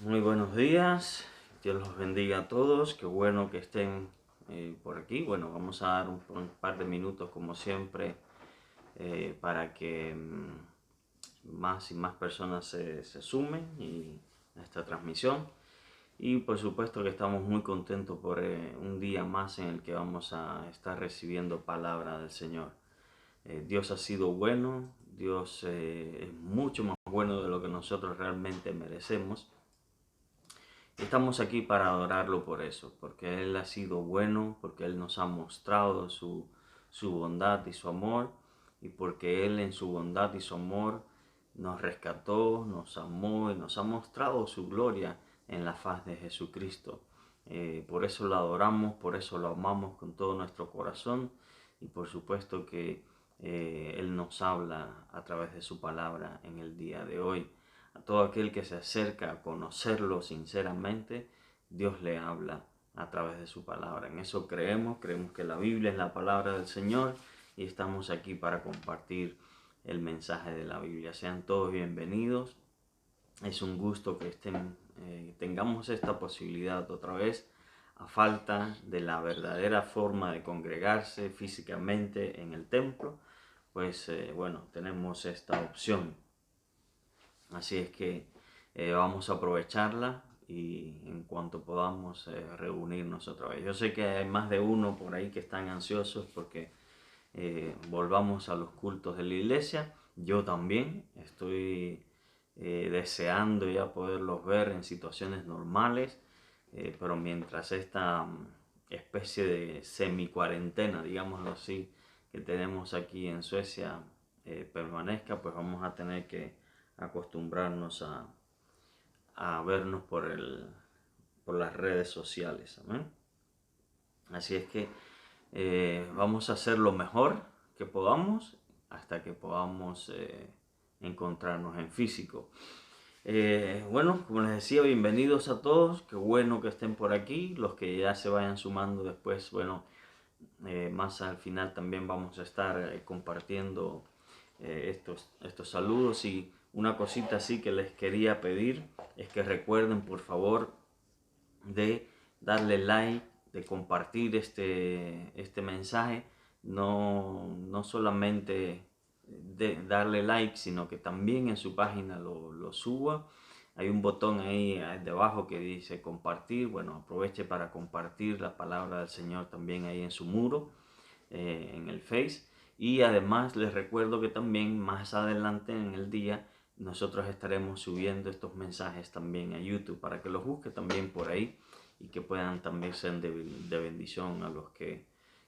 Muy buenos días, Dios los bendiga a todos, qué bueno que estén por aquí. Bueno, vamos a dar un par de minutos como siempre para que más y más personas se sumen a esta transmisión. Y por supuesto que estamos muy contentos por un día más en el que vamos a estar recibiendo palabra del Señor. Dios ha sido bueno, Dios es mucho más bueno de lo que nosotros realmente merecemos. Estamos aquí para adorarlo por eso, porque Él ha sido bueno, porque Él nos ha mostrado su bondad y su amor, y porque Él en su bondad y su amor nos rescató, nos amó y nos ha mostrado su gloria en la faz de Jesucristo. Por eso lo adoramos, por eso lo amamos con todo nuestro corazón, y por supuesto que Él nos habla a través de su palabra en el día de hoy. A todo aquel que se acerca a conocerlo sinceramente, Dios le habla a través de su palabra. En eso creemos que la Biblia es la palabra del Señor y estamos aquí para compartir el mensaje de la Biblia. Sean todos bienvenidos. Es un gusto que tengamos esta posibilidad otra vez, a falta de la verdadera forma de congregarse físicamente en el templo, pues bueno, tenemos esta opción. Así es que vamos a aprovecharla y en cuanto podamos reunirnos otra vez. Yo sé que hay más de uno por ahí que están ansiosos porque volvamos a los cultos de la iglesia. Yo también estoy deseando ya poderlos ver en situaciones normales, pero mientras esta especie de semi-cuarentena, digámoslo así, que tenemos aquí en Suecia permanezca, pues vamos a tener que acostumbrarnos a vernos por las redes sociales. ¿Amén? Así es que vamos a hacer lo mejor que podamos hasta que podamos encontrarnos en físico. Bueno, como les decía, bienvenidos a todos, qué bueno que estén por aquí, los que ya se vayan sumando después, bueno, más al final también vamos a estar compartiendo estos saludos. Y una cosita así que les quería pedir es que recuerden por favor de darle like, de compartir este mensaje, no solamente de darle like, sino que también en su página lo suba. Hay un botón ahí debajo que dice compartir. Bueno, aproveche para compartir la palabra del Señor también ahí en su muro, en el Face. Y además les recuerdo que también más adelante en el día nosotros estaremos subiendo estos mensajes también a YouTube para que los busque también por ahí y que puedan también ser de bendición a los que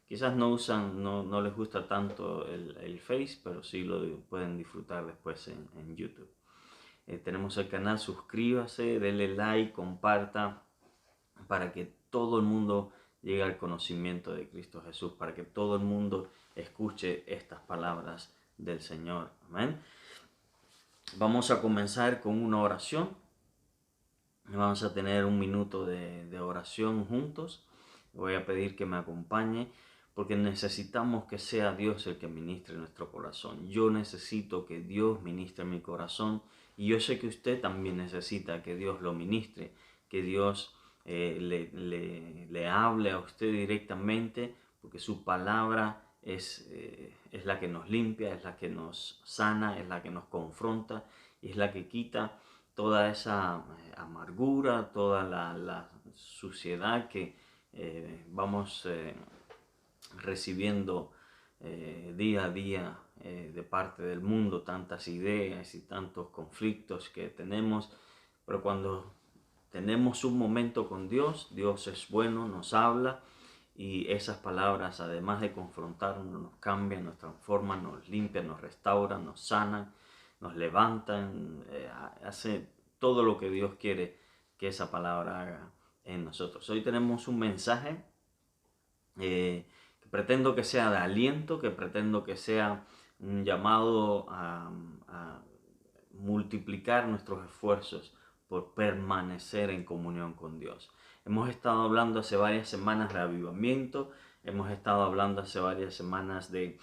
quizás no usan, no les gusta tanto el Face, pero sí lo pueden disfrutar después en YouTube. Tenemos el canal, suscríbase, denle like, comparta, para que todo el mundo llegue al conocimiento de Cristo Jesús, para que todo el mundo escuche estas palabras del Señor. Amén. Vamos a comenzar con una oración. Vamos a tener un minuto de oración juntos. Voy a pedir que me acompañe porque necesitamos que sea Dios el que ministre nuestro corazón. Yo necesito que Dios ministre mi corazón y yo sé que usted también necesita que Dios lo ministre, que Dios le hable a usted directamente, porque su palabra es la que nos limpia, es la que nos sana, es la que nos confronta y es la que quita toda esa amargura, toda la suciedad que vamos recibiendo día a día de parte del mundo, tantas ideas y tantos conflictos que tenemos, pero cuando tenemos un momento con Dios, Dios es bueno, nos habla y esas palabras, además de confrontarnos, nos cambian, nos transforman, nos limpian, nos restauran, nos sanan, nos levantan, hace todo lo que Dios quiere que esa palabra haga en nosotros. Hoy tenemos un mensaje que pretendo que sea de aliento, que pretendo que sea un llamado a multiplicar nuestros esfuerzos por permanecer en comunión con Dios. Hemos estado hablando hace varias semanas de avivamiento, hemos estado hablando hace varias semanas de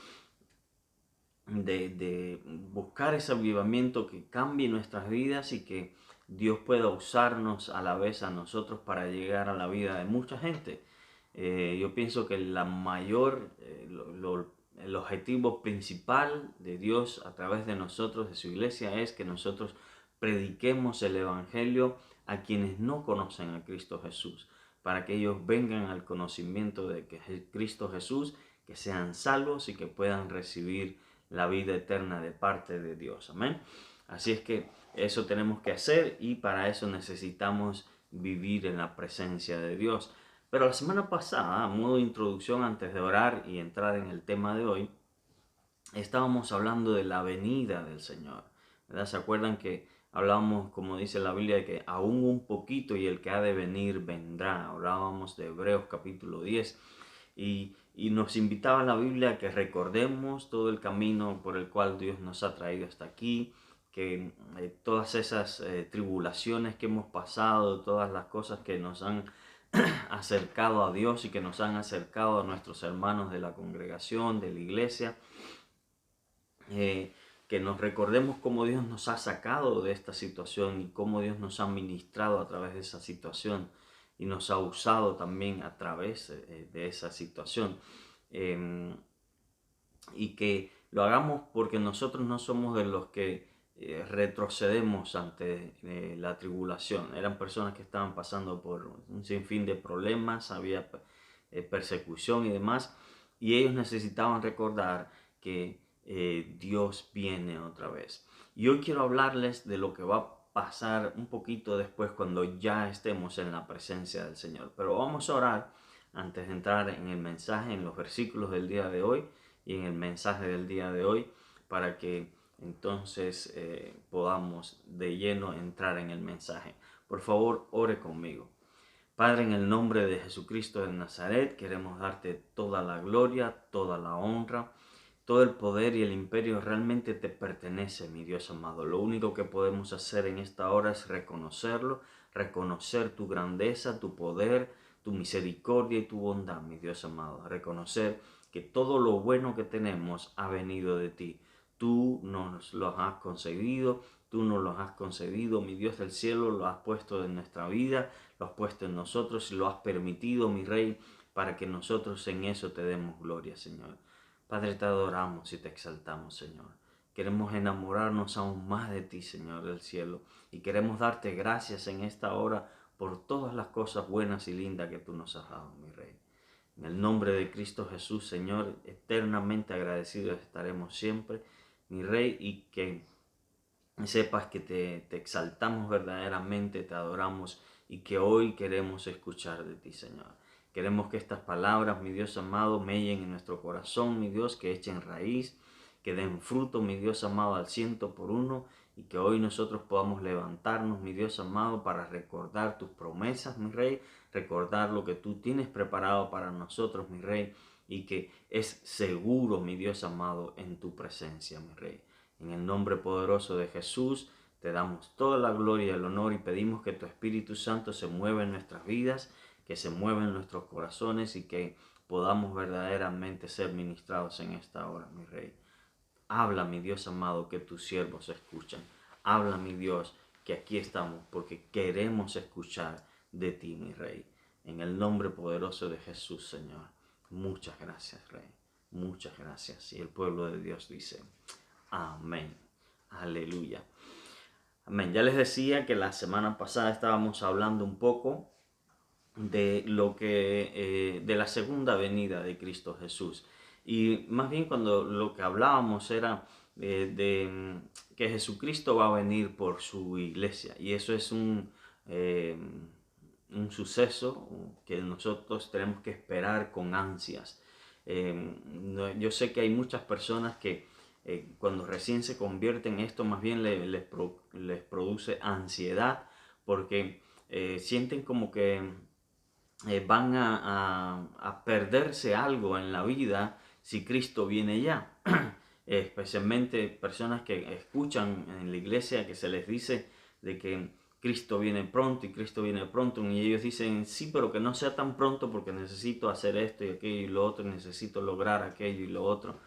buscar ese avivamiento que cambie nuestras vidas y que Dios pueda usarnos a la vez a nosotros para llegar a la vida de mucha gente. Yo pienso que el objetivo principal de Dios a través de nosotros, de su iglesia, es que nosotros prediquemos el Evangelio a quienes no conocen a Cristo Jesús, para que ellos vengan al conocimiento de que Cristo Jesús, que sean salvos y que puedan recibir la vida eterna de parte de Dios. Amén. Así es que eso tenemos que hacer y para eso necesitamos vivir en la presencia de Dios. Pero la semana pasada, a modo de introducción antes de orar y entrar en el tema de hoy, estábamos hablando de la venida del Señor, ¿verdad? ¿Se acuerdan que hablábamos, como dice la Biblia, de que aún un poquito y el que ha de venir vendrá? Hablábamos de Hebreos capítulo 10 y nos invitaba la Biblia a que recordemos todo el camino por el cual Dios nos ha traído hasta aquí, que todas esas tribulaciones que hemos pasado, todas las cosas que nos han acercado a Dios y que nos han acercado a nuestros hermanos de la congregación, de la iglesia, que nos recordemos cómo Dios nos ha sacado de esta situación y cómo Dios nos ha ministrado a través de esa situación y nos ha usado también a través de esa situación. Y que lo hagamos porque nosotros no somos de los que retrocedemos ante la tribulación. Eran personas que estaban pasando por un sinfín de problemas, había persecución y demás, y ellos necesitaban recordar que Dios viene otra vez. Y hoy quiero hablarles de lo que va a pasar un poquito después cuando ya estemos en la presencia del Señor. Pero vamos a orar antes de entrar en el mensaje, en los versículos del día de hoy y en el mensaje del día de hoy, para que entonces podamos de lleno entrar en el mensaje. Por favor, ore conmigo. Padre, en el nombre de Jesucristo de Nazaret, queremos darte toda la gloria, toda la honra, todo el poder y el imperio realmente te pertenece, mi Dios amado. Lo único que podemos hacer en esta hora es reconocerlo, reconocer tu grandeza, tu poder, tu misericordia y tu bondad, mi Dios amado. Reconocer que todo lo bueno que tenemos ha venido de ti. Tú nos lo has concedido, tú nos lo has concedido, mi Dios del cielo, lo has puesto en nuestra vida, lo has puesto en nosotros y lo has permitido, mi Rey, para que nosotros en eso te demos gloria, Señor. Padre, te adoramos y te exaltamos, Señor. Queremos enamorarnos aún más de ti, Señor del cielo, y queremos darte gracias en esta hora por todas las cosas buenas y lindas que tú nos has dado, mi Rey. En el nombre de Cristo Jesús, Señor, eternamente agradecidos estaremos siempre, mi Rey, y que sepas que te exaltamos verdaderamente, te adoramos y que hoy queremos escuchar de ti, Señor. Queremos que estas palabras, mi Dios amado, mellen en nuestro corazón, mi Dios, que echen raíz, que den fruto, mi Dios amado, al 100 por 1, y que hoy nosotros podamos levantarnos, mi Dios amado, para recordar tus promesas, mi Rey, recordar lo que tú tienes preparado para nosotros, mi Rey, y que es seguro, mi Dios amado, en tu presencia, mi Rey. En el nombre poderoso de Jesús, te damos toda la gloria y el honor y pedimos que tu Espíritu Santo se mueva en nuestras vidas, que se mueva en nuestros corazones y que podamos verdaderamente ser ministrados en esta hora, mi Rey. Habla, mi Dios amado, que tus siervos escuchan. Habla, mi Dios, que aquí estamos porque queremos escuchar de ti, mi Rey. En el nombre poderoso de Jesús, Señor. Muchas gracias, Rey. Muchas gracias. Y el pueblo de Dios dice: amén. Aleluya. Amén. Ya les decía que la semana pasada estábamos hablando un poco de lo que de la segunda venida de Cristo Jesús. Y más bien cuando lo que hablábamos era de que Jesucristo va a venir por su iglesia. Y eso es un suceso que nosotros tenemos que esperar con ansias. Yo sé que hay muchas personas que cuando recién se convierten, esto más bien les produce ansiedad porque sienten como que van a perderse algo en la vida si Cristo viene ya. Especialmente personas que escuchan en la iglesia que se les dice de que Cristo viene pronto y Cristo viene pronto, y ellos dicen: sí, pero que no sea tan pronto porque necesito hacer esto y aquello y lo otro, necesito lograr aquello y lo otro.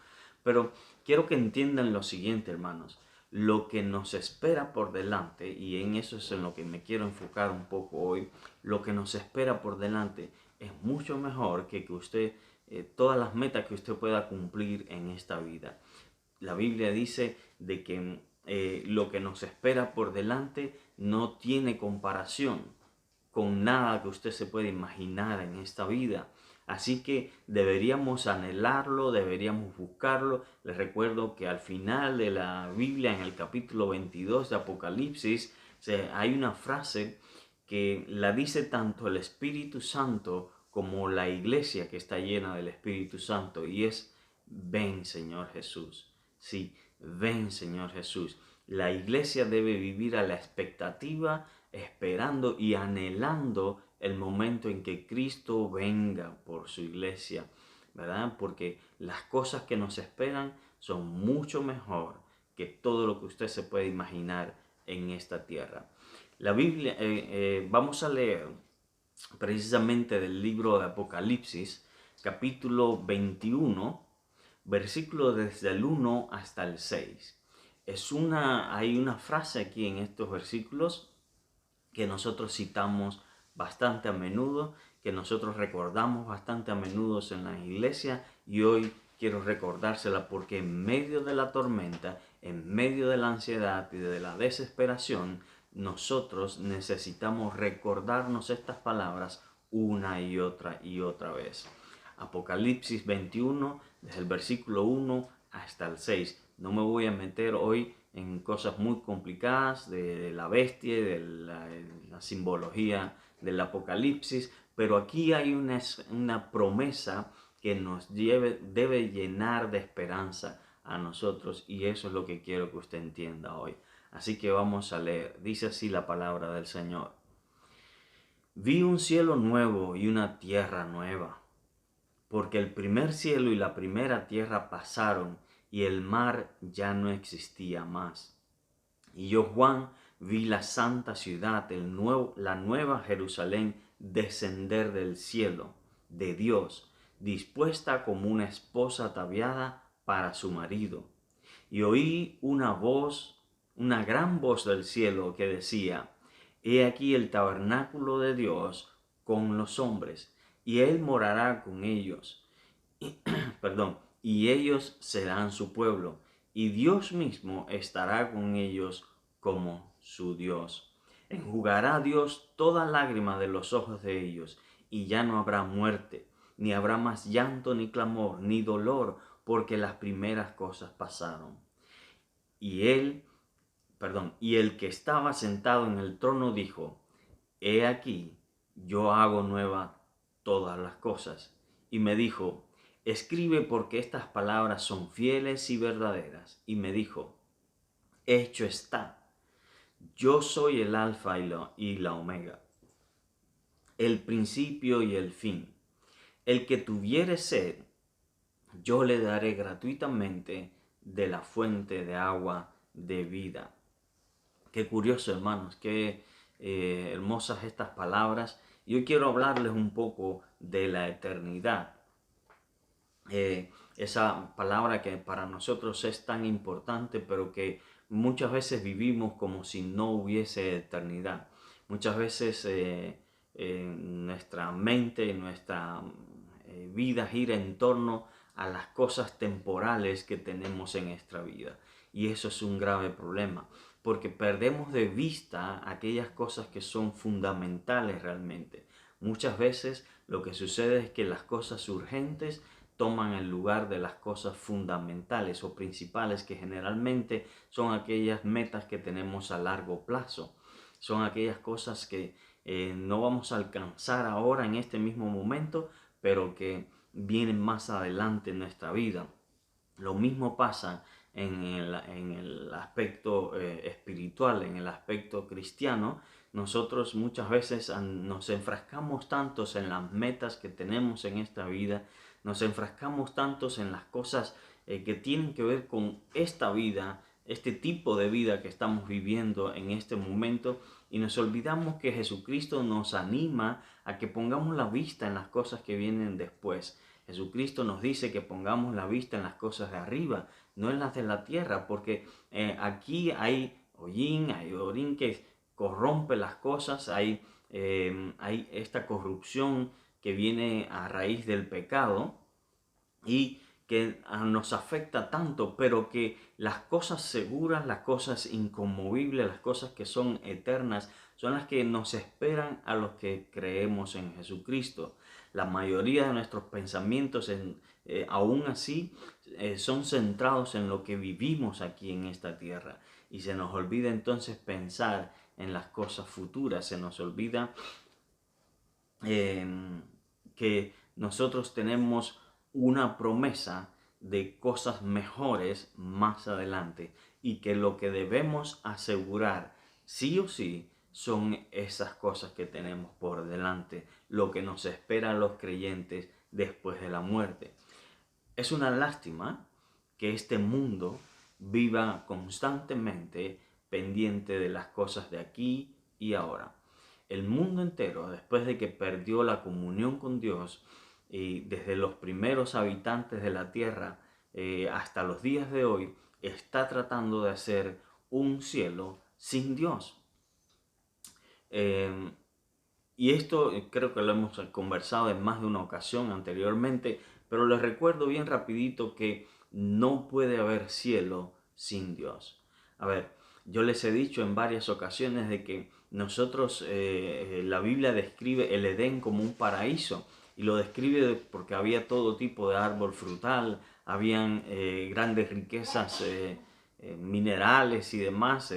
Pero quiero que entiendan lo siguiente, hermanos. lo que nos espera por delante, y en eso es en lo que me quiero enfocar un poco hoy, lo que nos espera por delante es mucho mejor que usted, todas las metas que usted pueda cumplir en esta vida. La Biblia dice de que lo que nos espera por delante no tiene comparación con nada que usted se pueda imaginar en esta vida. Así que deberíamos anhelarlo, deberíamos buscarlo. Les recuerdo que al final de la Biblia, en el capítulo 22 de Apocalipsis, hay una frase que la dice tanto el Espíritu Santo como la iglesia que está llena del Espíritu Santo, y es: ven, Señor Jesús. Sí, ven, Señor Jesús. La iglesia debe vivir a la expectativa, esperando y anhelando el momento en que Cristo venga por su iglesia, ¿verdad? Porque las cosas que nos esperan son mucho mejor que todo lo que usted se puede imaginar en esta tierra. La Biblia, vamos a leer precisamente del libro de Apocalipsis, capítulo 21, versículo desde el 1 hasta el 6. Hay una frase aquí en estos versículos que nosotros citamos bastante a menudo, que nosotros recordamos bastante a menudo en la iglesia, y hoy quiero recordársela porque en medio de la tormenta, en medio de la ansiedad y de la desesperación, nosotros necesitamos recordarnos estas palabras una y otra vez. Apocalipsis 21, desde el versículo 1 hasta el 6. No me voy a meter hoy en cosas muy complicadas de la bestia y de la simbología del Apocalipsis, pero aquí hay una promesa que nos debe llenar de esperanza a nosotros, y eso es lo que quiero que usted entienda hoy. Así que vamos a leer. Dice así la palabra del Señor. Vi un cielo nuevo y una tierra nueva, porque el primer cielo y la primera tierra pasaron, y el mar ya no existía más. Y yo, Juan, vi la santa ciudad, la nueva Jerusalén, descender del cielo, de Dios, dispuesta como una esposa ataviada para su marido. Y oí una voz, una gran voz del cielo que decía: He aquí el tabernáculo de Dios con los hombres, y Él morará con ellos. Y ellos serán su pueblo, y Dios mismo estará con ellos como su Dios. Enjugará Dios toda lágrima de los ojos de ellos, y ya no habrá muerte, ni habrá más llanto, ni clamor, ni dolor, porque las primeras cosas pasaron. Y el que estaba sentado en el trono dijo: He aquí, yo hago nueva todas las cosas. Y me dijo: Escribe, porque estas palabras son fieles y verdaderas. Y me dijo: Hecho está. Yo soy el Alfa y la Omega, el principio y el fin. El que tuviere sed, yo le daré gratuitamente de la fuente de agua de vida. Qué curioso, hermanos, qué hermosas estas palabras. Yo quiero hablarles un poco de la eternidad. Esa palabra que para nosotros es tan importante, pero que muchas veces vivimos como si no hubiese eternidad. Muchas veces nuestra mente, nuestra vida gira en torno a las cosas temporales que tenemos en nuestra vida. Y eso es un grave problema, porque perdemos de vista aquellas cosas que son fundamentales realmente. Muchas veces lo que sucede es que las cosas urgentes toman el lugar de las cosas fundamentales o principales, que generalmente son aquellas metas que tenemos a largo plazo. Son aquellas cosas que no vamos a alcanzar ahora en este mismo momento, pero que vienen más adelante en nuestra vida. Lo mismo pasa en el aspecto espiritual, en el aspecto cristiano. Nosotros muchas veces nos enfrascamos tantos en las metas que tenemos en esta vida, nos enfrascamos tantos en las cosas que tienen que ver con esta vida, este tipo de vida que estamos viviendo en este momento, y nos olvidamos que Jesucristo nos anima a que pongamos la vista en las cosas que vienen después, Jesucristo nos dice que pongamos la vista en las cosas de arriba, no en las de la tierra, porque aquí hay hollín, hay orín que corrompe las cosas, hay esta corrupción que viene a raíz del pecado y que nos afecta tanto, pero que las cosas seguras, las cosas inconmovibles, las cosas que son eternas, son las que nos esperan a los que creemos en Jesucristo. La mayoría de nuestros pensamientos, aún así, son centrados en lo que vivimos aquí en esta tierra. Y se nos olvida entonces pensar en las cosas futuras, se nos olvida eh, que nosotros tenemos una promesa de cosas mejores más adelante y que lo que debemos asegurar sí o sí son esas cosas que tenemos por delante, lo que nos espera a los creyentes después de la muerte. Es una lástima que este mundo viva constantemente pendiente de las cosas de aquí y ahora. El mundo entero, después de que perdió la comunión con Dios, y desde los primeros habitantes de la tierra hasta los días de hoy, está tratando de hacer un cielo sin Dios. Eh, y esto creo que lo hemos conversado en más de una ocasión anteriormente, pero les recuerdo bien rapidito que no puede haber cielo sin Dios. A ver, yo les he dicho en varias ocasiones de que nosotros, la Biblia describe el Edén como un paraíso y lo describe porque había todo tipo de árbol frutal, habían grandes riquezas minerales y demás,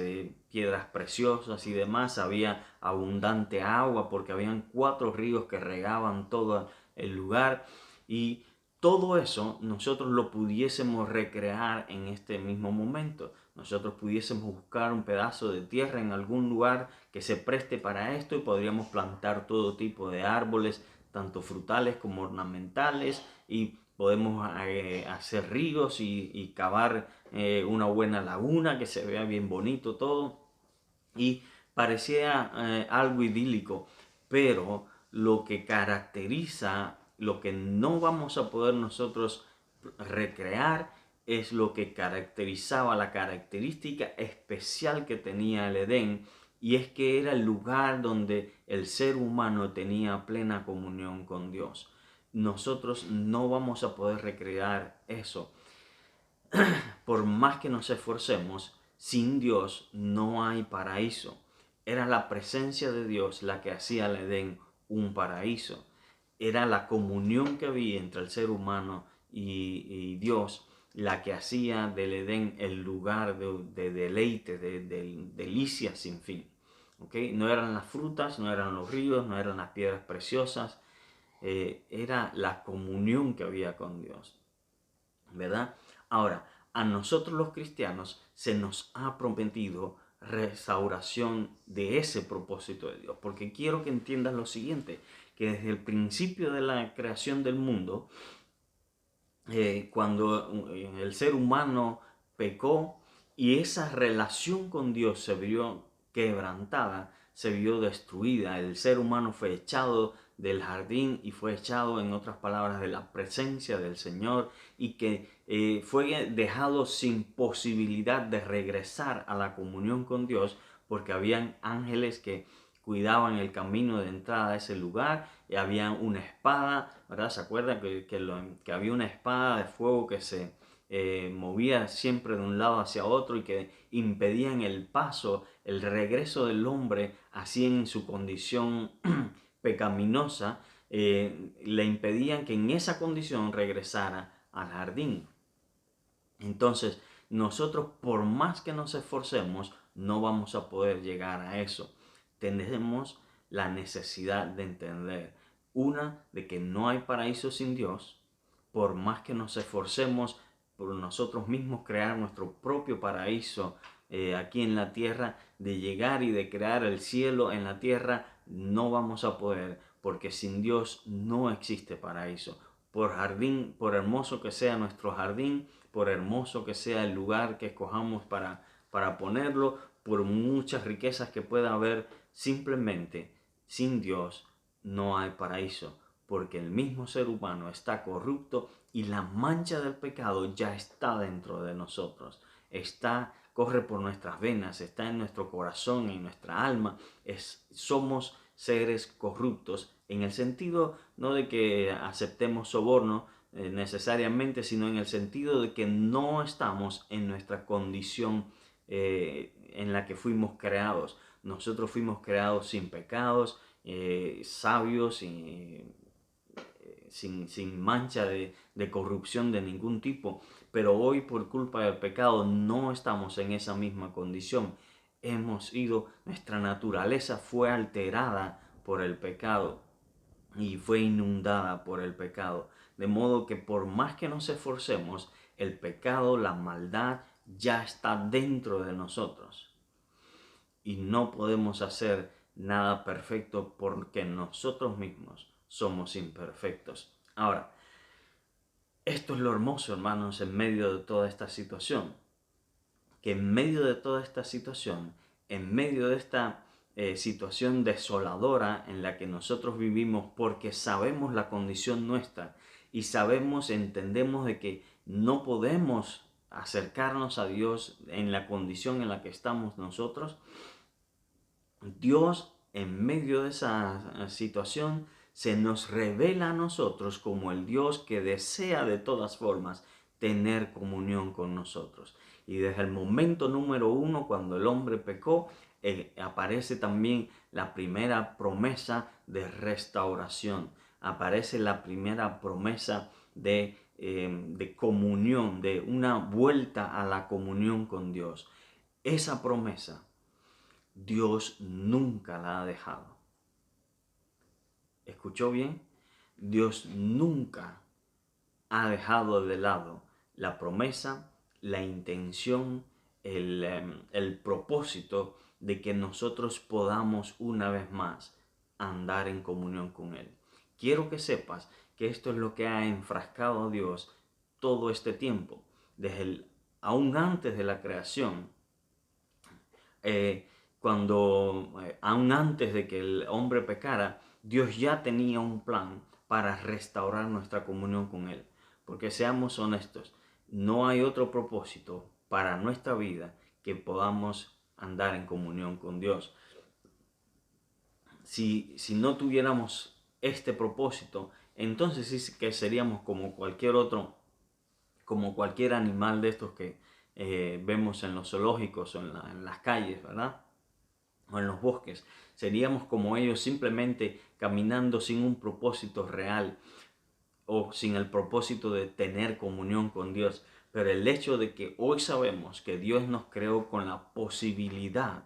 piedras preciosas y demás, había abundante agua porque habían 4 ríos que regaban todo el lugar y todo eso nosotros lo pudiésemos recrear en este mismo momento. Nosotros pudiésemos buscar un pedazo de tierra en algún lugar que se preste para esto y podríamos plantar todo tipo de árboles, tanto frutales como ornamentales, y podemos hacer ríos y cavar una buena laguna que se vea bien bonito todo y parecía algo idílico, pero lo que caracteriza, lo que no vamos a poder nosotros recrear es lo que caracterizaba, la característica especial que tenía el Edén, y es que era el lugar donde el ser humano tenía plena comunión con Dios. Nosotros no vamos a poder recrear eso. Por más que nos esforcemos, sin Dios no hay paraíso. Era la presencia de Dios la que hacía al Edén un paraíso. Era la comunión que había entre el ser humano y Dios la que hacía del Edén el lugar de deleite, de delicia sin fin. ¿Okay? No eran las frutas, no eran los ríos, no eran las piedras preciosas, era la comunión que había con Dios, ¿verdad? Ahora, a nosotros los cristianos se nos ha prometido restauración de ese propósito de Dios, porque quiero que entiendas lo siguiente, que desde el principio de la creación del mundo, cuando el ser humano pecó y esa relación con Dios se vio quebrantada, se vio destruida, el ser humano fue echado del jardín y fue echado, en otras palabras, de la presencia del Señor, y que fue dejado sin posibilidad de regresar a la comunión con Dios, porque habían ángeles que cuidaban el camino de entrada a ese lugar, y había una espada, ¿verdad? ¿Se acuerdan que había una espada de fuego que se movía siempre de un lado hacia otro y que impedían el paso, el regreso del hombre así en su condición pecaminosa, le impedían que en esa condición regresara al jardín? Entonces, nosotros por más que nos esforcemos, no vamos a poder llegar a eso. Tenemos la necesidad de entender, una, de que no hay paraíso sin Dios, por más que nos esforcemos por nosotros mismos crear nuestro propio paraíso aquí en la tierra, de llegar y de crear el cielo en la tierra, no vamos a poder, porque sin Dios no existe paraíso. Por jardín, por hermoso que sea nuestro jardín, por hermoso que sea el lugar que escojamos para ponerlo, por muchas riquezas que pueda haber, simplemente sin Dios no hay paraíso, porque el mismo ser humano está corrupto y la mancha del pecado ya está dentro de nosotros. Corre por nuestras venas, está en nuestro corazón, en nuestra alma. Somos seres corruptos en el sentido no de que aceptemos soborno necesariamente, sino en el sentido de que no estamos en nuestra condición en la que fuimos creados. Nosotros fuimos creados sin pecados, sabios, sin mancha de corrupción de ningún tipo. Pero hoy, por culpa del pecado, no estamos en esa misma condición. Nuestra naturaleza fue alterada por el pecado y fue inundada por el pecado. De modo que por más que nos esforcemos, el pecado, la maldad, ya está dentro de nosotros. Y no podemos hacer nada perfecto porque nosotros mismos somos imperfectos. Ahora, esto es lo hermoso, hermanos, en medio de toda esta situación. Que en medio de toda esta situación, en medio de esta situación desoladora en la que nosotros vivimos, porque sabemos la condición nuestra y entendemos de que no podemos acercarnos a Dios en la condición en la que estamos nosotros, Dios, en medio de esa situación, se nos revela a nosotros como el Dios que desea de todas formas tener comunión con nosotros. Y desde el momento número 1, cuando el hombre pecó, aparece también la primera promesa de restauración. Aparece la primera promesa de comunión, de una vuelta a la comunión con Dios. Esa promesa Dios nunca la ha dejado. ¿Escuchó bien? Dios nunca ha dejado de lado la promesa, la intención, el propósito de que nosotros podamos una vez más andar en comunión con Él. Quiero que sepas que esto es lo que ha enfrascado a Dios todo este tiempo, aún antes de la creación. Aún antes de que el hombre pecara, Dios ya tenía un plan para restaurar nuestra comunión con Él. Porque seamos honestos, no hay otro propósito para nuestra vida que podamos andar en comunión con Dios. Si no tuviéramos este propósito, entonces sí que seríamos como cualquier otro, como cualquier animal de estos que vemos en los zoológicos o en las calles, ¿verdad? O en los bosques. Seríamos como ellos, simplemente caminando sin un propósito real o sin el propósito de tener comunión con Dios. Pero el hecho de que hoy sabemos que Dios nos creó con la posibilidad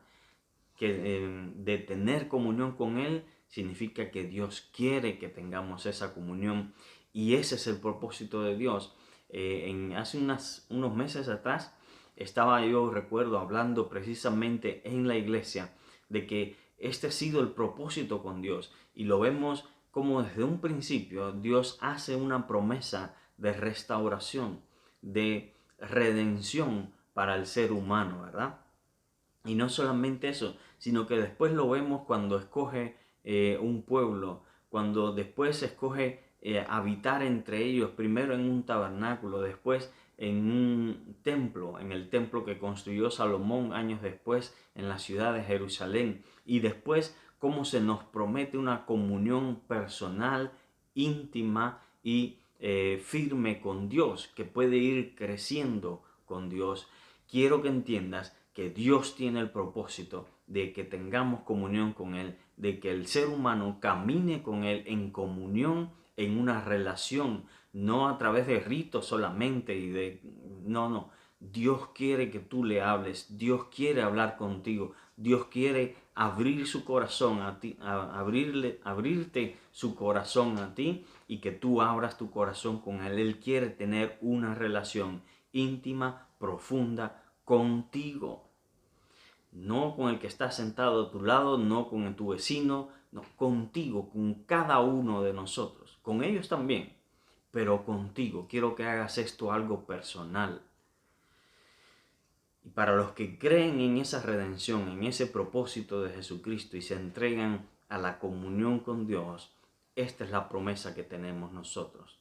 de tener comunión con Él, significa que Dios quiere que tengamos esa comunión, y ese es el propósito de Dios. Hace unos meses atrás estaba yo, recuerdo, hablando precisamente en la iglesia de que este ha sido el propósito con Dios, y lo vemos como desde un principio Dios hace una promesa de restauración, de redención para el ser humano, ¿verdad? Y no solamente eso, sino que después lo vemos cuando escoge un pueblo, cuando después escoge habitar entre ellos, primero en un tabernáculo, después en un templo, en el templo que construyó Salomón años después en la ciudad de Jerusalén, y después cómo se nos promete una comunión personal, íntima y firme con Dios, que puede ir creciendo con Dios. Quiero que entiendas que Dios tiene el propósito de que tengamos comunión con Él, de que el ser humano camine con Él en comunión, en una relación, no a través de ritos solamente no. Dios quiere que tú le hables, Dios quiere hablar contigo, Dios quiere abrir su corazón a ti, abrirte su corazón a ti, y que tú abras tu corazón con Él. Él quiere tener una relación íntima, profunda, contigo, no con el que está sentado a tu lado, no con tu vecino, no, contigo, con cada uno de nosotros, con ellos también, pero contigo. Quiero que hagas esto algo personal. Y para los que creen en esa redención, en ese propósito de Jesucristo y se entregan a la comunión con Dios, esta es la promesa que tenemos nosotros.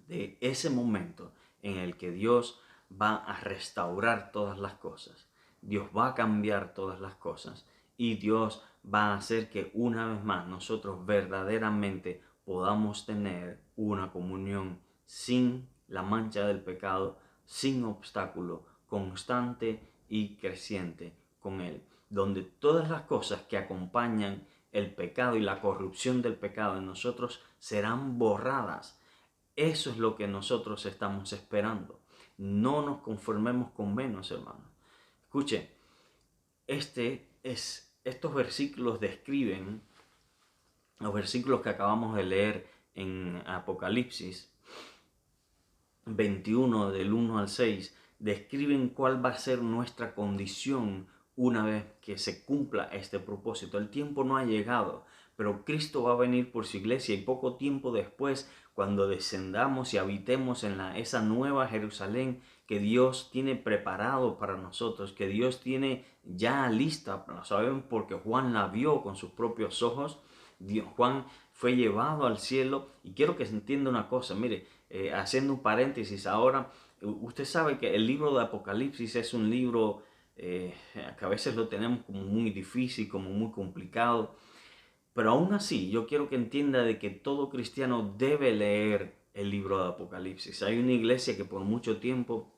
De ese momento en el que Dios va a restaurar todas las cosas, Dios va a cambiar todas las cosas y Dios va a hacer que una vez más nosotros verdaderamente podamos tener una comunión sin la mancha del pecado, sin obstáculo, constante y creciente con Él, donde todas las cosas que acompañan el pecado y la corrupción del pecado en nosotros serán borradas. Eso es lo que nosotros estamos esperando. No nos conformemos con menos, hermanos. Escuche, estos versículos describen, los versículos que acabamos de leer en Apocalipsis 21 del 1 al 6, describen cuál va a ser nuestra condición una vez que se cumpla este propósito. El tiempo no ha llegado, pero Cristo va a venir por su iglesia y poco tiempo después, cuando descendamos y habitemos en esa nueva Jerusalén que Dios tiene preparado para nosotros, que Dios tiene ya lista, lo sabemos porque Juan la vio con sus propios ojos. Juan fue llevado al cielo y quiero que se entienda una cosa, mire, haciendo un paréntesis ahora, usted sabe que el libro de Apocalipsis es un libro que a veces lo tenemos como muy difícil, como muy complicado, pero aún así yo quiero que entienda de que todo cristiano debe leer el libro de Apocalipsis. Hay una iglesia que por mucho tiempo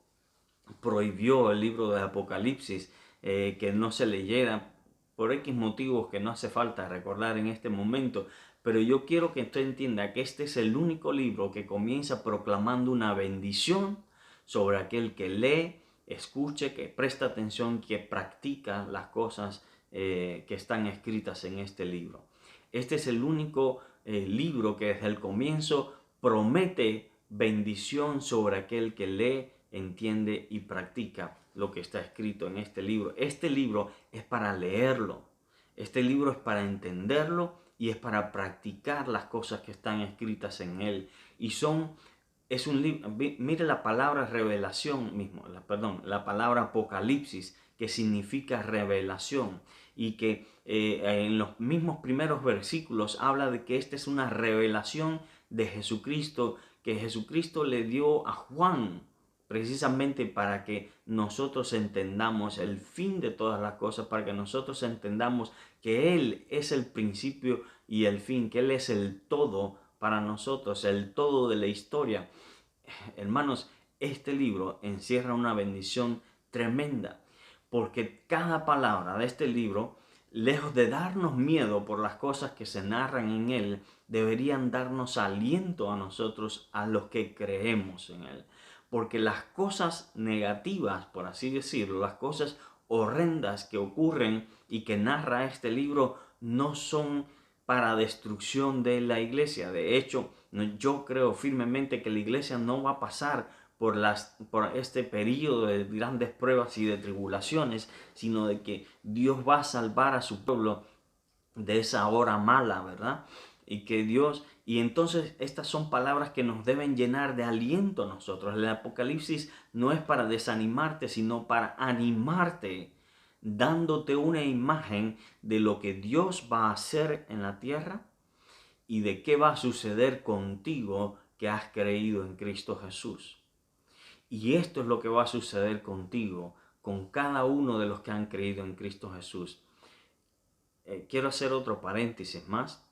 prohibió el libro de Apocalipsis, que no se leyera por X motivos que no hace falta recordar en este momento, pero yo quiero que usted entienda que este es el único libro que comienza proclamando una bendición sobre aquel que lee, escuche, que presta atención, que practica las cosas que están escritas en este libro. Este es el único libro que desde el comienzo promete bendición sobre aquel que lee, entiende y practica lo que está escrito en este libro. Este libro es para leerlo, este libro es para entenderlo y es para practicar las cosas que están escritas en él. Y es un libro, mire la palabra revelación mismo, la palabra apocalipsis, que significa revelación, y que en los mismos primeros versículos habla de que esta es una revelación de Jesucristo, que Jesucristo le dio a Juan, precisamente para que nosotros entendamos el fin de todas las cosas, para que nosotros entendamos que Él es el principio y el fin, que Él es el todo para nosotros, el todo de la historia. Hermanos, este libro encierra una bendición tremenda, porque cada palabra de este libro, lejos de darnos miedo por las cosas que se narran en él, deberían darnos aliento a nosotros, a los que creemos en él. Porque las cosas negativas, por así decirlo, las cosas horrendas que ocurren y que narra este libro, no son para destrucción de la iglesia. De hecho, yo creo firmemente que la iglesia no va a pasar por este periodo de grandes pruebas y de tribulaciones, sino de que Dios va a salvar a su pueblo de esa hora mala, ¿verdad? Y entonces estas son palabras que nos deben llenar de aliento a nosotros. El Apocalipsis no es para desanimarte, sino para animarte, dándote una imagen de lo que Dios va a hacer en la tierra y de qué va a suceder contigo que has creído en Cristo Jesús. Y esto es lo que va a suceder contigo, con cada uno de los que han creído en Cristo Jesús. Quiero hacer otro paréntesis más,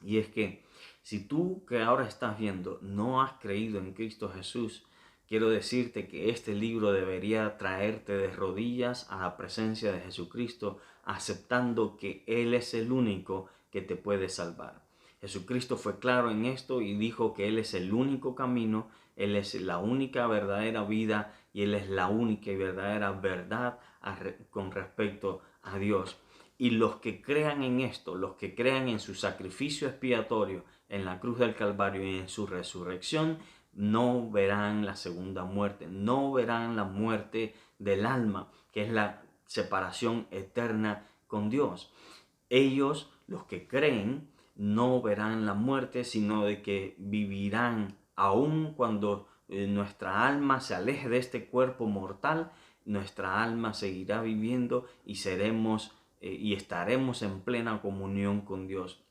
y es que si tú que ahora estás viendo no has creído en Cristo Jesús, quiero decirte que este libro debería traerte de rodillas a la presencia de Jesucristo, aceptando que Él es el único que te puede salvar. Jesucristo fue claro en esto y dijo que Él es el único camino, Él es la única verdadera vida y Él es la única y verdadera verdad con respecto a Dios. Y los que crean en esto, los que crean en su sacrificio expiatorio en la cruz del Calvario y en su resurrección, no verán la segunda muerte, no verán la muerte del alma, que es la separación eterna con Dios. Ellos, los que creen, no verán la muerte, sino de que vivirán aun cuando nuestra alma se aleje de este cuerpo mortal. Nuestra alma seguirá viviendo y seremos y estaremos en plena comunión con Dios.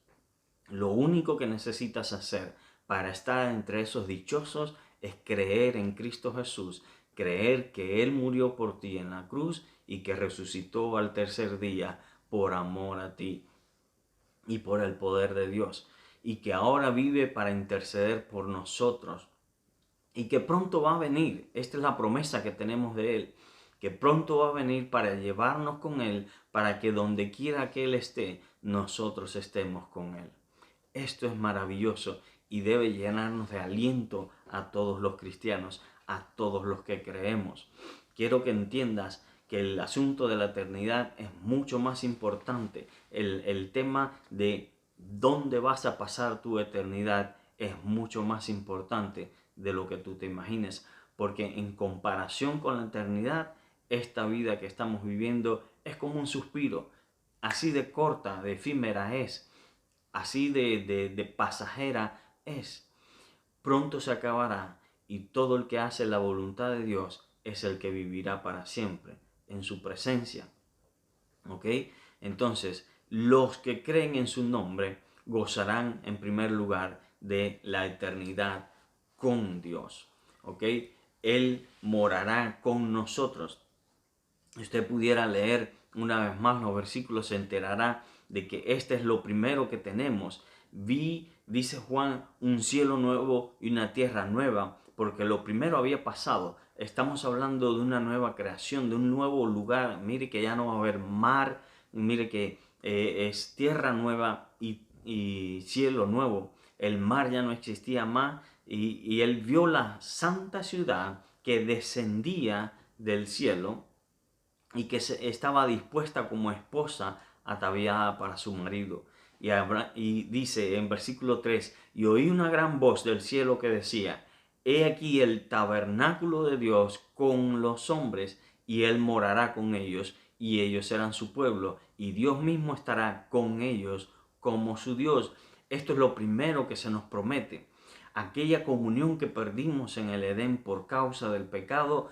Lo único que necesitas hacer para estar entre esos dichosos es creer en Cristo Jesús, creer que Él murió por ti en la cruz y que resucitó al tercer día por amor a ti y por el poder de Dios, y que ahora vive para interceder por nosotros, y que pronto va a venir. Esta es la promesa que tenemos de Él, que pronto va a venir para llevarnos con Él, para que donde quiera que Él esté, nosotros estemos con Él. Esto es maravilloso y debe llenarnos de aliento a todos los cristianos, a todos los que creemos. Quiero que entiendas que el asunto de la eternidad es mucho más importante. El tema de dónde vas a pasar tu eternidad es mucho más importante de lo que tú te imagines, porque en comparación con la eternidad, esta vida que estamos viviendo es como un suspiro, así de corta, de efímera es, así de pasajera es. Pronto se acabará y todo el que hace la voluntad de Dios es el que vivirá para siempre en su presencia. ¿Ok? Entonces, los que creen en su nombre gozarán en primer lugar de la eternidad con Dios. ¿Ok? Él morará con nosotros. Si usted pudiera leer una vez más los versículos, se enterará de que este es lo primero que tenemos. Vi, dice Juan, un cielo nuevo y una tierra nueva, porque lo primero había pasado. Estamos hablando de una nueva creación, de un nuevo lugar. Mire que ya no va a haber mar, mire que es tierra nueva y cielo nuevo. El mar ya no existía más y él vio la santa ciudad que descendía del cielo y que estaba dispuesta como esposa ataviada para su marido. Y dice en versículo 3, y oí una gran voz del cielo que decía, he aquí el tabernáculo de Dios con los hombres, y él morará con ellos, y ellos serán su pueblo, y Dios mismo estará con ellos como su Dios. Esto es lo primero que se nos promete. Aquella comunión que perdimos en el Edén por causa del pecado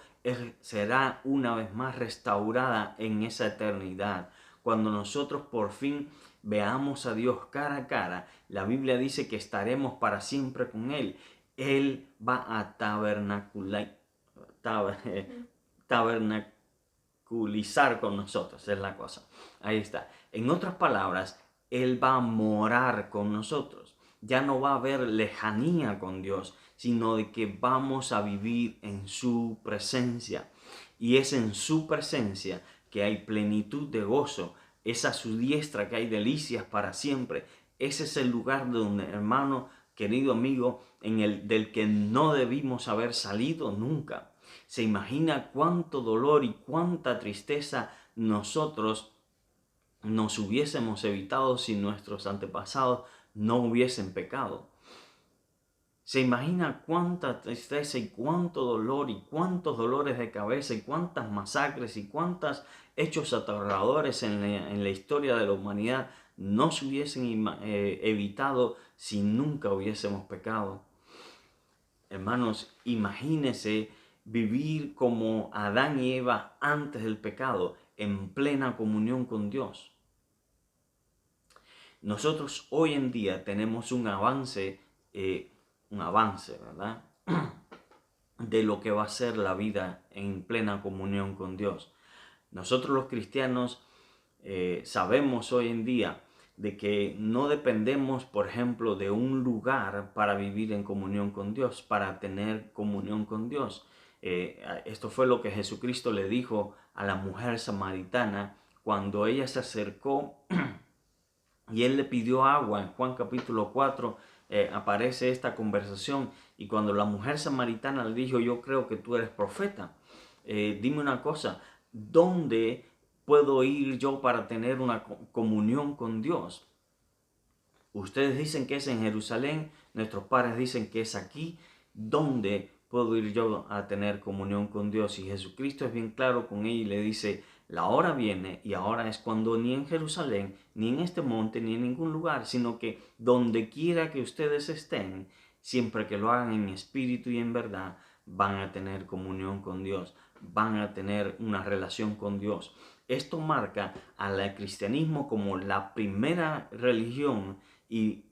será una vez más restaurada en esa eternidad. Cuando nosotros por fin veamos a Dios cara a cara, la Biblia dice que estaremos para siempre con Él. Él va a tabernaculizar con nosotros, es la cosa. Ahí está. En otras palabras, Él va a morar con nosotros. Ya no va a haber lejanía con Dios, sino de que vamos a vivir en su presencia. Y es en su presencia que hay plenitud de gozo. Es a su diestra que hay delicias para siempre. Ese es el lugar donde, hermano, querido amigo, del que no debimos haber salido nunca. Se imagina cuánto dolor y cuánta tristeza nosotros nos hubiésemos evitado si nuestros antepasados no hubiesen pecado. Se imagina cuánta tristeza y cuánto dolor y cuántos dolores de cabeza y cuántas masacres y cuántos hechos aterradores en la historia de la humanidad no se hubiesen evitado si nunca hubiésemos pecado. Hermanos, imagínense vivir como Adán y Eva antes del pecado, en plena comunión con Dios. Nosotros hoy en día tenemos un avance, ¿verdad? De lo que va a ser la vida en plena comunión con Dios. Nosotros los cristianos sabemos hoy en día de que no dependemos, por ejemplo, de un lugar para vivir en comunión con Dios, para tener comunión con Dios. Esto fue lo que Jesucristo le dijo a la mujer samaritana cuando ella se acercó y él le pidió agua. En Juan capítulo 4 aparece esta conversación, y cuando la mujer samaritana le dijo, yo creo que tú eres profeta, dime una cosa, ¿dónde puedo ir yo para tener una comunión con Dios? Ustedes dicen que es en Jerusalén, nuestros padres dicen que es aquí. ¿Dónde puedo ir yo a tener comunión con Dios? Y Jesucristo es bien claro con ella y le dice, la hora viene y ahora es cuando ni en Jerusalén, ni en este monte, ni en ningún lugar, sino que donde quiera que ustedes estén, siempre que lo hagan en espíritu y en verdad, van a tener comunión con Dios, van a tener una relación con Dios. Esto marca al cristianismo como la primera religión y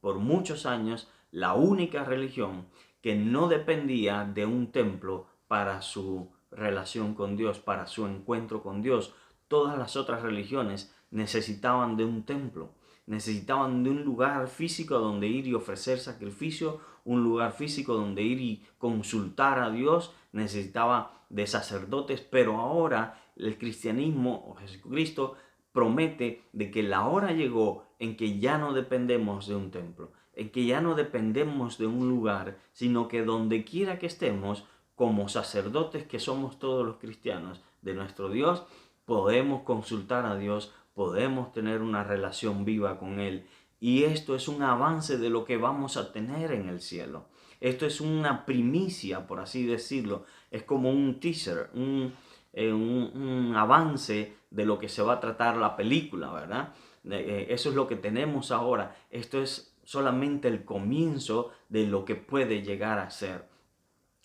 por muchos años la única religión que no dependía de un templo para su relación con Dios, para su encuentro con Dios. Todas las otras religiones necesitaban de un templo, necesitaban de un lugar físico donde ir y ofrecer sacrificio, un lugar físico donde ir y consultar a Dios, necesitaba de sacerdotes, pero ahora el cristianismo o Jesucristo promete de que la hora llegó en que ya no dependemos de un templo, en que ya no dependemos de un lugar, sino que donde quiera que estemos, como sacerdotes que somos todos los cristianos de nuestro Dios, podemos consultar a Dios, podemos tener una relación viva con Él. Y esto es un avance de lo que vamos a tener en el cielo. Esto es una primicia, por así decirlo. Es como un teaser, un avance de lo que se va a tratar la película, ¿verdad? Eso es lo que tenemos ahora. Esto es solamente el comienzo de lo que puede llegar a ser,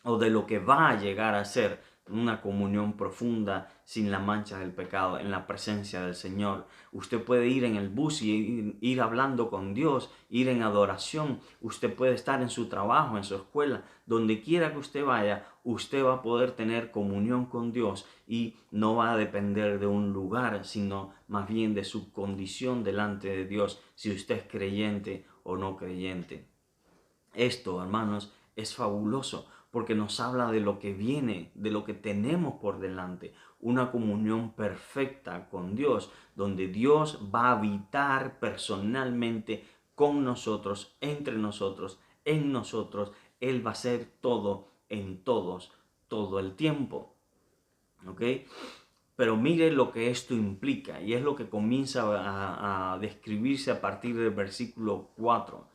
o de lo que va a llegar a ser una comunión profunda sin la mancha del pecado, en la presencia del Señor. Usted puede ir en el bus y ir hablando con Dios, ir en adoración. Usted puede estar en su trabajo, en su escuela, donde quiera que usted vaya, usted va a poder tener comunión con Dios y no va a depender de un lugar, sino más bien de su condición delante de Dios, si usted es creyente o no creyente. Esto, hermanos, es fabuloso porque nos habla de lo que viene, de lo que tenemos por delante, una comunión perfecta con Dios, donde Dios va a habitar personalmente con nosotros, entre nosotros, en nosotros. Él va a ser todo en todos, todo el tiempo. ¿Ok? Pero mire lo que esto implica, y es lo que comienza a describirse a partir del versículo 4.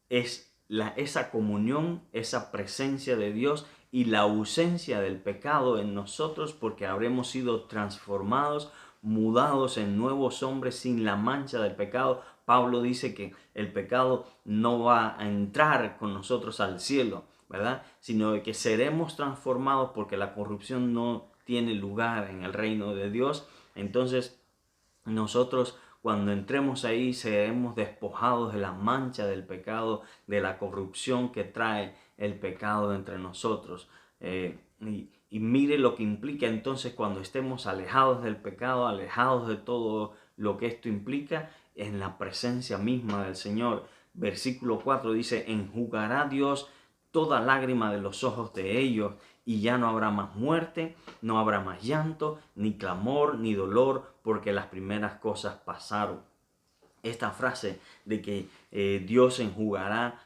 Es esa comunión, esa presencia de Dios y la ausencia del pecado en nosotros, porque habremos sido transformados, mudados en nuevos hombres sin la mancha del pecado. Pablo dice que el pecado no va a entrar con nosotros al cielo, ¿verdad? Sino que seremos transformados porque la corrupción no tiene lugar en el reino de Dios. Entonces, nosotros cuando entremos ahí seremos despojados de la mancha del pecado, de la corrupción que trae el pecado entre nosotros. Y mire lo que implica entonces cuando estemos alejados del pecado, alejados de todo lo que esto implica, en la presencia misma del Señor. Versículo 4 dice, enjugará Dios toda lágrima de los ojos de ellos, y ya no habrá más muerte, no habrá más llanto, ni clamor, ni dolor, porque las primeras cosas pasaron. Esta frase de que Dios enjugará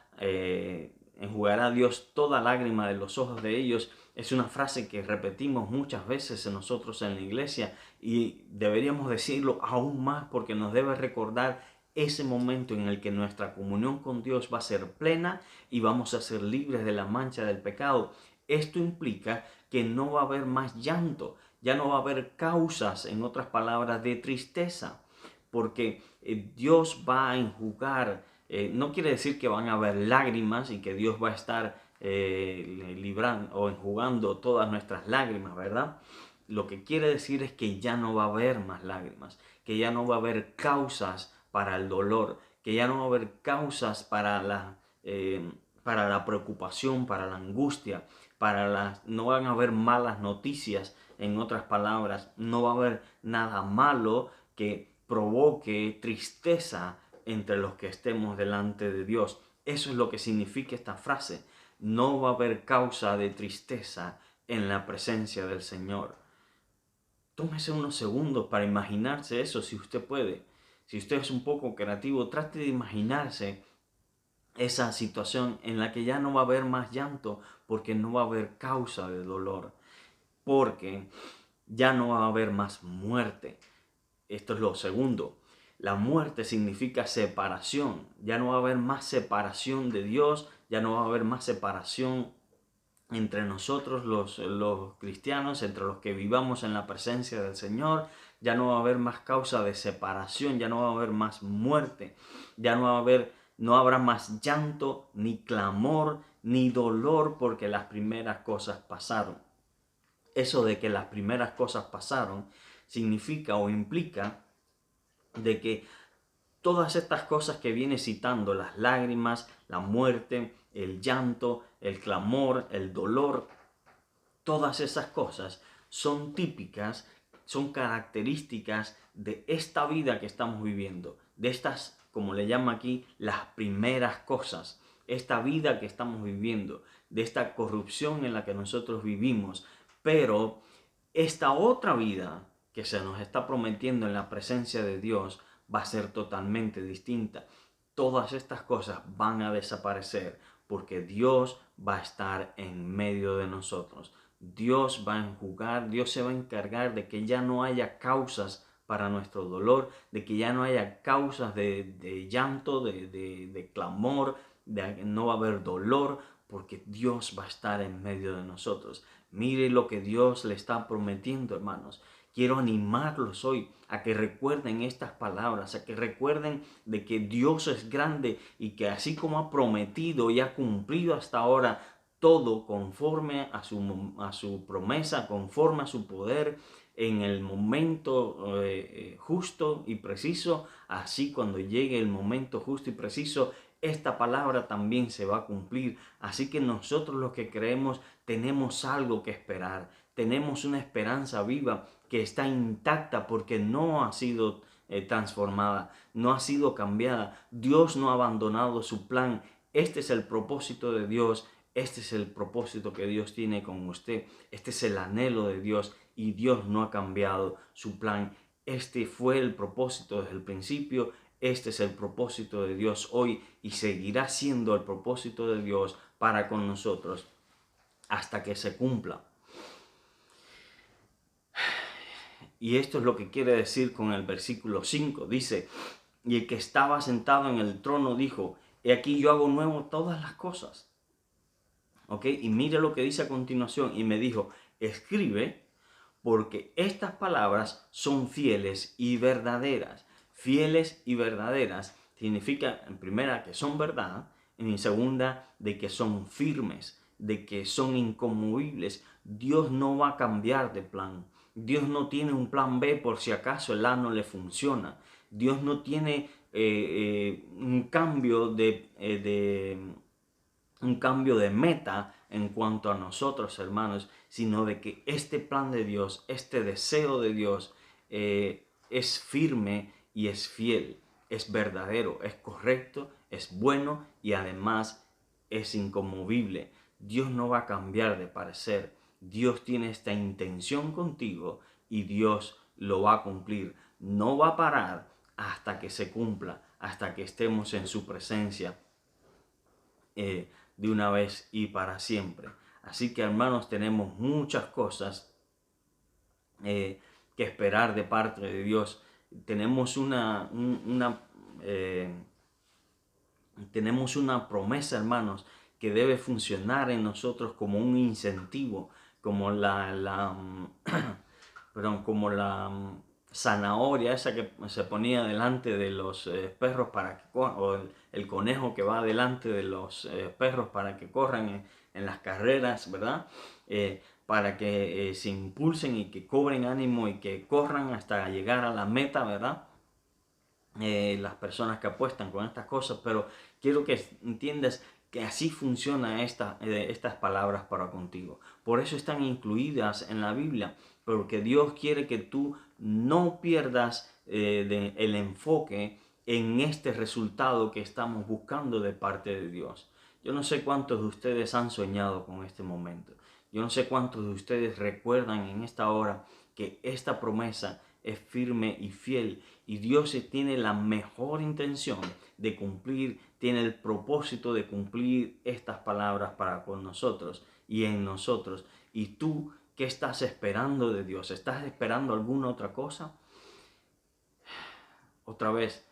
Dios toda lágrima de los ojos de ellos, es una frase que repetimos muchas veces nosotros en la iglesia, y deberíamos decirlo aún más porque nos debe recordar ese momento en el que nuestra comunión con Dios va a ser plena y vamos a ser libres de la mancha del pecado. Esto implica que no va a haber más llanto, ya no va a haber causas, en otras palabras, de tristeza, porque Dios va a enjugar. No quiere decir que van a haber lágrimas y que Dios va a estar librando o enjugando todas nuestras lágrimas, ¿verdad? Lo que quiere decir es que ya no va a haber más lágrimas, que ya no va a haber causas para el dolor, que ya no va a haber causas para la preocupación, para la angustia, no van a haber malas noticias. En otras palabras, no va a haber nada malo que provoque tristeza entre los que estemos delante de Dios. Eso es lo que significa esta frase. No va a haber causa de tristeza en la presencia del Señor. Tómese unos segundos para imaginarse eso, si usted puede. Si usted es un poco creativo, trate de imaginarse esa situación en la que ya no va a haber más llanto, porque no va a haber causa de dolor, porque ya no va a haber más muerte. Esto es lo segundo. La muerte significa separación. Ya no va a haber más separación de Dios, ya no va a haber más separación entre nosotros los cristianos, entre los que vivamos en la presencia del Señor. Ya no va a haber más causa de separación, ya no va a haber más muerte, ya no habrá más llanto, ni clamor, ni dolor, porque las primeras cosas pasaron. Eso de que las primeras cosas pasaron significa o implica de que Todas estas cosas que viene citando, las lágrimas, la muerte, el llanto, el clamor, el dolor, todas esas cosas son típicas, son características de esta vida que estamos viviendo, de estas, como le llama aquí, las primeras cosas, esta vida que estamos viviendo, de esta corrupción en la que nosotros vivimos. Pero esta otra vida que se nos está prometiendo en la presencia de Dios va a ser totalmente distinta. Todas estas cosas van a desaparecer porque Dios va a estar en medio de nosotros. Dios va a enjugar, Dios se va a encargar de que ya no haya causas para nuestro dolor, de que ya no haya causas de llanto, de clamor, no va a haber dolor, porque Dios va a estar en medio de nosotros. Mire lo que Dios le está prometiendo, hermanos. Quiero animarlos hoy a que recuerden estas palabras, a que recuerden de que Dios es grande y que así como ha prometido y ha cumplido hasta ahora todo conforme a su promesa, conforme a su poder, en el momento justo y preciso, así cuando llegue el momento justo y preciso, esta palabra también se va a cumplir. Así que nosotros los que creemos tenemos algo que esperar, tenemos una esperanza viva que está intacta porque no ha sido transformada, no ha sido cambiada. Dios no ha abandonado su plan. Este es el propósito de Dios. Este es el propósito que Dios tiene con usted. Este es el anhelo de Dios y Dios no ha cambiado su plan. Este fue el propósito desde el principio. Este es el propósito de Dios hoy y seguirá siendo el propósito de Dios para con nosotros hasta que se cumpla. Y esto es lo que quiere decir con el versículo 5. Dice, y el que estaba sentado en el trono dijo, he aquí yo hago nuevo todas las cosas. ¿Ok? Y mire lo que dice a continuación. Y me dijo, escribe, porque estas palabras son fieles y verdaderas. Fieles y verdaderas significa, en primera, que son verdad, en segunda, de que son firmes, de que son inconmovibles. Dios no va a cambiar de plan. Dios no tiene un plan B por si acaso el A no le funciona. Dios no tiene un cambio un cambio de meta en cuanto a nosotros, hermanos, sino de que este plan de Dios, este deseo de Dios es firme y es fiel, es verdadero, es correcto, es bueno y además es inconmovible. Dios no va a cambiar de parecer. Dios tiene esta intención contigo y Dios lo va a cumplir. No va a parar hasta que se cumpla, hasta que estemos en su presencia de una vez y para siempre. Así que, hermanos, tenemos muchas cosas que esperar de parte de Dios. Tenemos tenemos una promesa, hermanos, que debe funcionar en nosotros como un incentivo, como como la zanahoria esa que se ponía delante de los perros para que corran, o el conejo que va delante de los perros para que corran en las carreras, ¿verdad? Para que se impulsen y que cobren ánimo y que corran hasta llegar a la meta, ¿verdad? Las personas que apuestan con estas cosas, pero quiero que entiendas que así funcionan estas palabras para contigo. Por eso están incluidas en la Biblia, porque Dios quiere que tú no pierdas el enfoque en este resultado que estamos buscando de parte de Dios. Yo no sé cuántos de ustedes han soñado con este momento. Yo no sé cuántos de ustedes recuerdan en esta hora que esta promesa es firme y fiel y Dios tiene la mejor intención de cumplir, tiene el propósito de cumplir estas palabras para con nosotros y en nosotros. ¿Y tú qué estás esperando de Dios? ¿Estás esperando alguna otra cosa? Otra vez,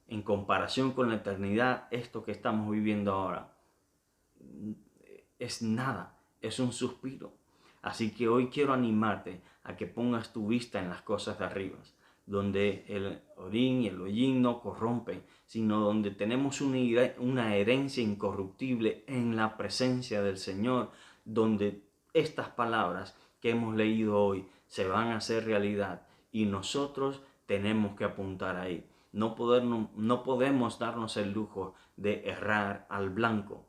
en comparación con la eternidad, esto que estamos viviendo ahora es nada, es un suspiro. Así que hoy quiero animarte a que pongas tu vista en las cosas de arriba, donde el Orín y el Hollín no corrompen, sino donde tenemos una herencia incorruptible en la presencia del Señor, donde estas palabras que hemos leído hoy se van a hacer realidad y nosotros tenemos que apuntar ahí. No podemos darnos el lujo de errar al blanco.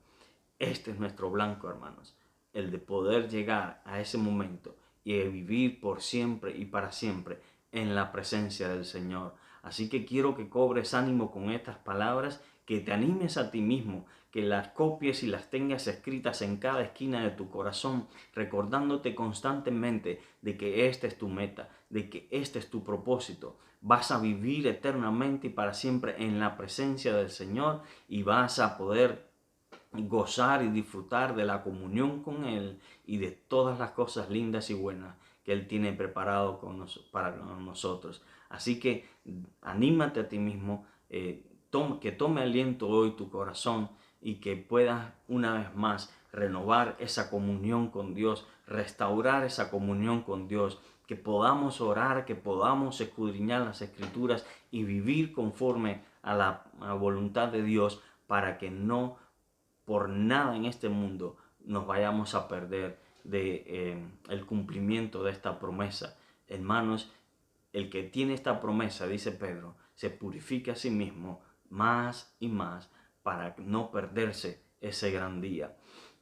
Este es nuestro blanco, hermanos, el de poder llegar a ese momento y de vivir por siempre y para siempre en la presencia del Señor. Así que quiero que cobres ánimo con estas palabras, que te animes a ti mismo, que las copies y las tengas escritas en cada esquina de tu corazón, recordándote constantemente de que esta es tu meta, de que este es tu propósito. Vas a vivir eternamente y para siempre en la presencia del Señor y vas a poder gozar y disfrutar de la comunión con Él y de todas las cosas lindas y buenas que Él tiene preparado para nosotros. Así que anímate a ti mismo, que tome aliento hoy tu corazón y que puedas una vez más renovar esa comunión con Dios, restaurar esa comunión con Dios, que podamos orar, que podamos escudriñar las Escrituras y vivir conforme a la voluntad de Dios, para que no por nada en este mundo nos vayamos a perder de el cumplimiento de esta promesa. Hermanos, el que tiene esta promesa, dice Pedro, se purifica a sí mismo más y más para no perderse ese gran día.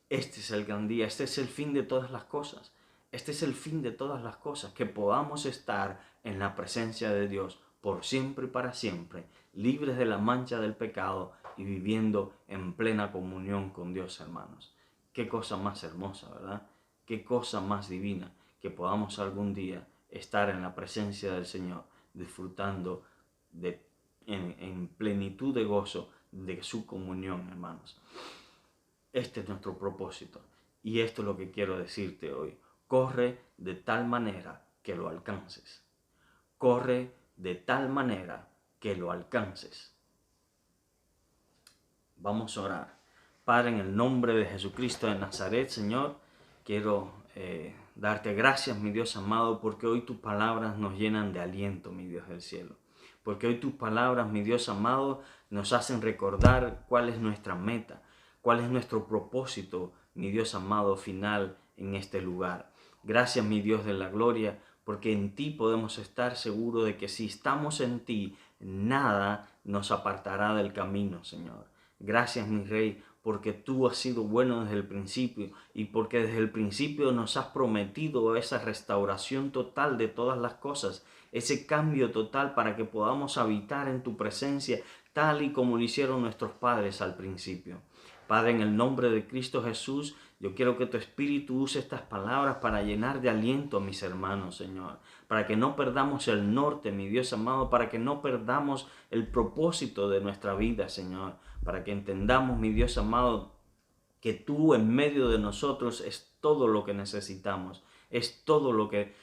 Este es el gran día, este es el fin de todas las cosas. Este es el fin de todas las cosas, que podamos estar en la presencia de Dios por siempre y para siempre, libres de la mancha del pecado y viviendo en plena comunión con Dios, hermanos. Qué cosa más hermosa, ¿verdad? Qué cosa más divina, que podamos algún día estar en la presencia del Señor, disfrutando en plenitud de gozo de su comunión, hermanos. Este es nuestro propósito y esto es lo que quiero decirte hoy. Corre de tal manera que lo alcances. Corre de tal manera que lo alcances. Vamos a orar. Padre, en el nombre de Jesucristo de Nazaret, Señor, quiero darte gracias, mi Dios amado, porque hoy tus palabras nos llenan de aliento, mi Dios del cielo. Porque hoy tus palabras, mi Dios amado, nos hacen recordar cuál es nuestra meta, cuál es nuestro propósito, mi Dios amado, final en este lugar. Gracias, mi Dios de la gloria, porque en ti podemos estar seguros de que si estamos en ti, nada nos apartará del camino, Señor. Gracias, mi Rey, porque tú has sido bueno desde el principio y porque desde el principio nos has prometido esa restauración total de todas las cosas, ese cambio total para que podamos habitar en tu presencia tal y como lo hicieron nuestros padres al principio. Padre, en el nombre de Cristo Jesús, yo quiero que tu Espíritu use estas palabras para llenar de aliento a mis hermanos, Señor. Para que no perdamos el norte, mi Dios amado, para que no perdamos el propósito de nuestra vida, Señor. Para que entendamos, mi Dios amado, que tú en medio de nosotros es todo lo que necesitamos. Es todo lo que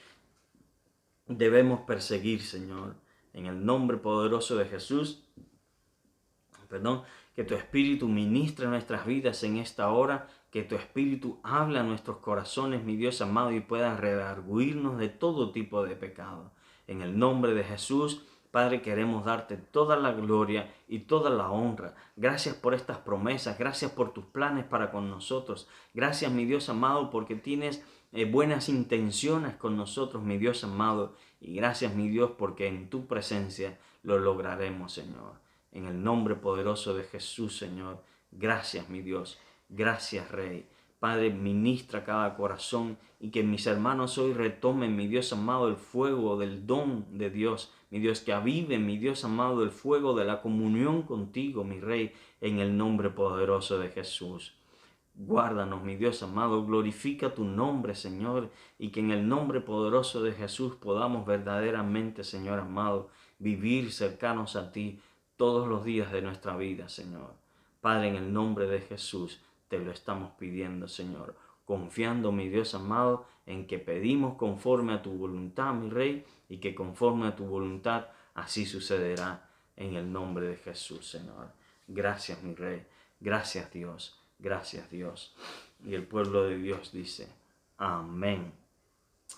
debemos perseguir, Señor. En el nombre poderoso de Jesús, que tu Espíritu ministre nuestras vidas en esta hora, que tu Espíritu hable a nuestros corazones, mi Dios amado, y pueda redarguirnos de todo tipo de pecado. En el nombre de Jesús, Padre, queremos darte toda la gloria y toda la honra. Gracias por estas promesas, gracias por tus planes para con nosotros. Gracias, mi Dios amado, porque tienes buenas intenciones con nosotros, mi Dios amado. Y gracias, mi Dios, porque en tu presencia lo lograremos, Señor. En el nombre poderoso de Jesús, Señor. Gracias, mi Dios. Gracias, Rey. Padre, ministra cada corazón y que mis hermanos hoy retomen, mi Dios amado, el fuego del don de Dios. Mi Dios, que avive, mi Dios amado, el fuego de la comunión contigo, mi Rey, en el nombre poderoso de Jesús. Guárdanos, mi Dios amado, glorifica tu nombre, Señor, y que en el nombre poderoso de Jesús podamos verdaderamente, Señor amado, vivir cercanos a ti todos los días de nuestra vida, Señor. Padre, en el nombre de Jesús te lo estamos pidiendo, Señor, confiando, mi Dios amado, en que pedimos conforme a tu voluntad, mi Rey, y que conforme a tu voluntad así sucederá en el nombre de Jesús, Señor. Gracias, mi Rey. Gracias, Dios. Gracias, Dios. Y el pueblo de Dios dice, amén,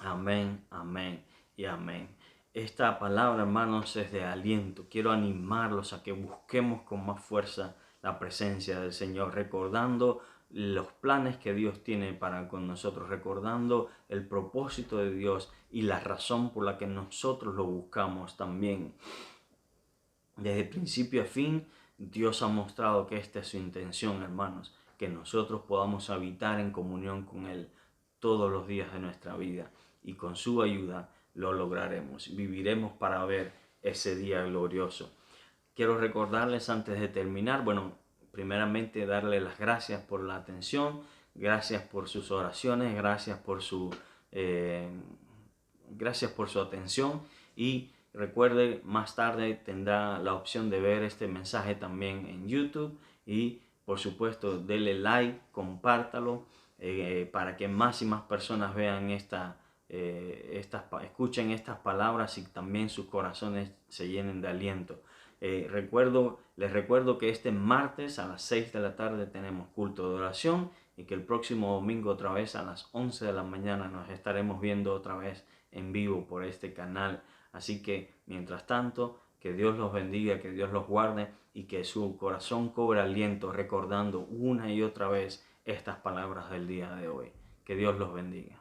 amén, amén y amén. Esta palabra, hermanos, es de aliento. Quiero animarlos a que busquemos con más fuerza la presencia del Señor, recordando los planes que Dios tiene para con nosotros, recordando el propósito de Dios y la razón por la que nosotros lo buscamos también. Desde principio a fin, Dios ha mostrado que esta es su intención, hermanos, que nosotros podamos habitar en comunión con Él todos los días de nuestra vida, y con su ayuda lo lograremos. Viviremos para ver ese día glorioso. Quiero recordarles antes de terminar, bueno, primeramente darle las gracias por la atención, gracias por sus oraciones, gracias por su atención, y recuerde, más tarde tendrá la opción de ver este mensaje también en YouTube, y por supuesto dele like, compártalo, para que más y más personas vean escuchen estas palabras y también sus corazones se llenen de aliento. Les recuerdo que este martes a las 6 de la tarde tenemos culto de oración, y que el próximo domingo otra vez a las 11 de la mañana nos estaremos viendo otra vez en vivo por este canal. Así que mientras tanto, que Dios los bendiga, que Dios los guarde, y que su corazón cobre aliento recordando una y otra vez estas palabras del día de hoy. Que Dios los bendiga.